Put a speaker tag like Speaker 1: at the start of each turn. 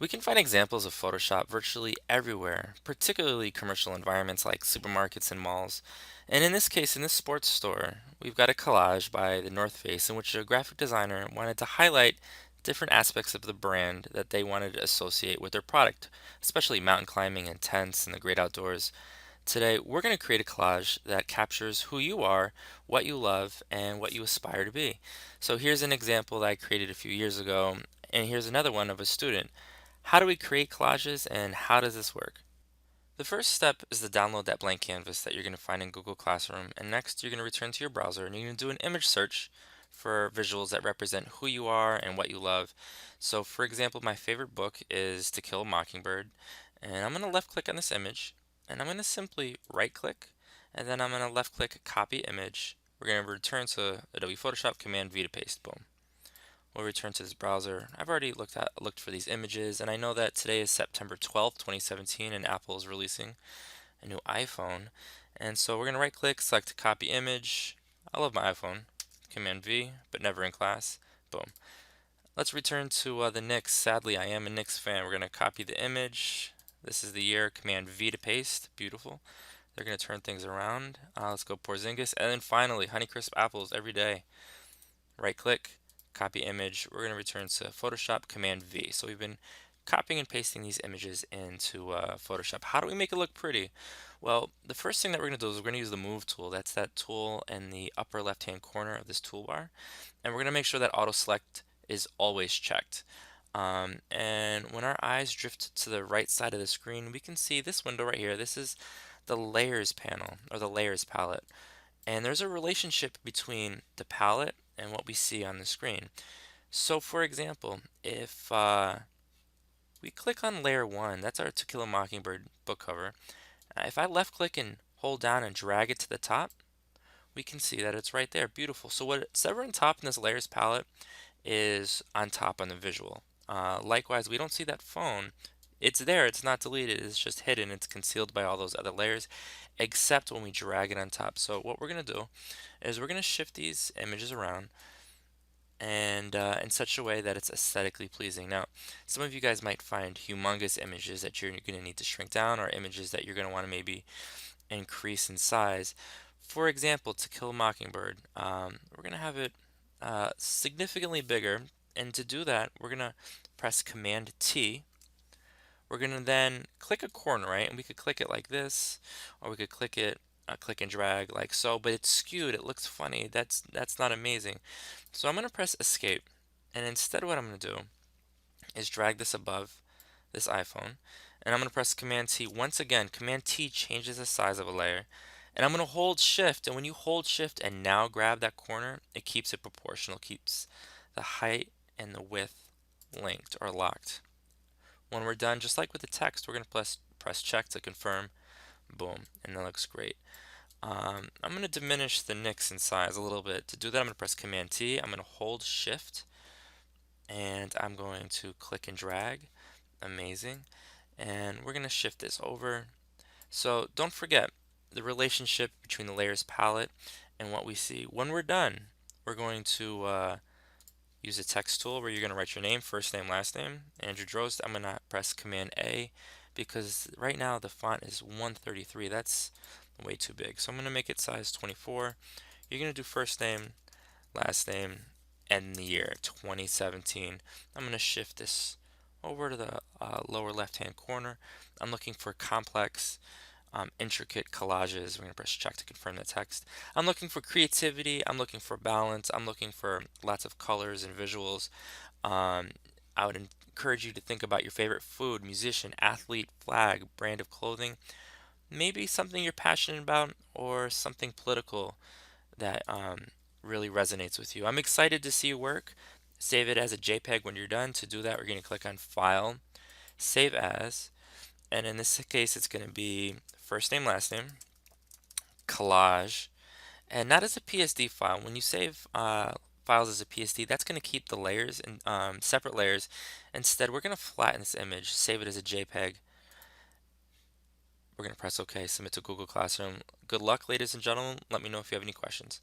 Speaker 1: We can find examples of Photoshop virtually everywhere, particularly commercial environments like supermarkets and malls. And in this case, in this sports store, we've got a collage by the North Face in which a graphic designer wanted to highlight different aspects of the brand that they wanted to associate with their product, especially mountain climbing and tents and the great outdoors. Today, we're going to create a collage that captures who you are, what you love, and what you aspire to be. So here's an example that I created a few years ago, and here's another one of a student. How do we create collages and how does this work? The first step is to download that blank canvas that you're going to find in Google Classroom. And next, you're going to return to your browser and you're going to do an image search for visuals that represent who you are and what you love. So, for example, my favorite book is To Kill a Mockingbird. And I'm going to left click on this image and I'm going to simply right click and then I'm going to left click copy image. We're going to return to Adobe Photoshop, Command V to paste. Boom. We'll return to this browser. I've already looked for these images, and I know that today is September 12th, 2017, and Apple is releasing a new iPhone. And so we're going to right click, select copy image. I love my iPhone. Command V, but never in class. Boom. Let's return to the Knicks. Sadly, I am a Knicks fan. We're going to copy the image. This is the year. Command V to paste. Beautiful. They're going to turn things around. Let's go Porzingis. And then finally, Honeycrisp apples every day. Right click, copy image. We're going to return to Photoshop, Command V. So we've been copying and pasting these images into Photoshop. How do we make it look pretty? Well, the first thing that we're going to do is we're going to use the Move tool. That's that tool in the upper left-hand corner of this toolbar. And we're going to make sure that Auto Select is always checked. And when our eyes drift to the right side of the screen, we can see this window right here. This is the Layers panel, or the Layers palette. And there's a relationship between the palette and what we see on the screen. So for example, if we click on layer 1, that's our To Kill a Mockingbird book cover. If I left click and hold down and drag it to the top, we can see that it's right there. Beautiful. So what's ever on top in this layers palette is on top on the visual. Likewise, we don't see that phone. It's there, it's not deleted, it's just hidden, it's concealed by all those other layers, except when we drag it on top. So what we're going to do is we're going to shift these images around and in such a way that it's aesthetically pleasing. Now, some of you guys might find humongous images that you're going to need to shrink down, or images that you're going to want to maybe increase in size. For example, To Kill a Mockingbird, we're going to have it significantly bigger, and to do that, we're going to press Command T. We're going to then click a corner, right? And we could click it like this, or we could click it, click and drag like so, but it's skewed. It looks funny. That's not amazing. So I'm going to press Escape, and instead what I'm going to do is drag this above this iPhone, and I'm going to press Command T once again. Command T changes the size of a layer, and I'm going to hold Shift. And when you hold Shift and now grab that corner, it keeps it proportional, keeps the height and the width linked or locked. When we're done, just like with the text, we're going to press check to confirm. Boom, and that looks great. I'm going to diminish the Knicks in size a little bit. To do that, I'm going to press Command T. I'm going to hold Shift, and I'm going to click and drag. Amazing. And we're going to shift this over. So don't forget the relationship between the layers palette and what we see. When we're done, we're going to use the text tool where you're going to write your name, first name, last name. Andrew Drost. I'm going to press Command A because right now the font is 133. That's way too big. So I'm going to make it size 24. You're going to do first name, last name, and the year 2017. I'm going to shift this over to the lower left hand corner. I'm looking for complex, intricate collages. We're going to press check to confirm the text. I'm looking for creativity. I'm looking for balance. I'm looking for lots of colors and visuals. I would encourage you to think about your favorite food, musician, athlete, flag, brand of clothing, maybe something you're passionate about, or something political that really resonates with you. I'm excited to see your work. Save it as a JPEG when you're done. To do that, we're going to click on File, Save As, and in this case, it's going to be first name, last name, collage, and not as a PSD file. When you save files as a PSD, that's going to keep the layers in separate layers. Instead, we're going to flatten this image, save it as a JPEG. We're going to press OK, submit to Google Classroom. Good luck, ladies and gentlemen. Let me know if you have any questions.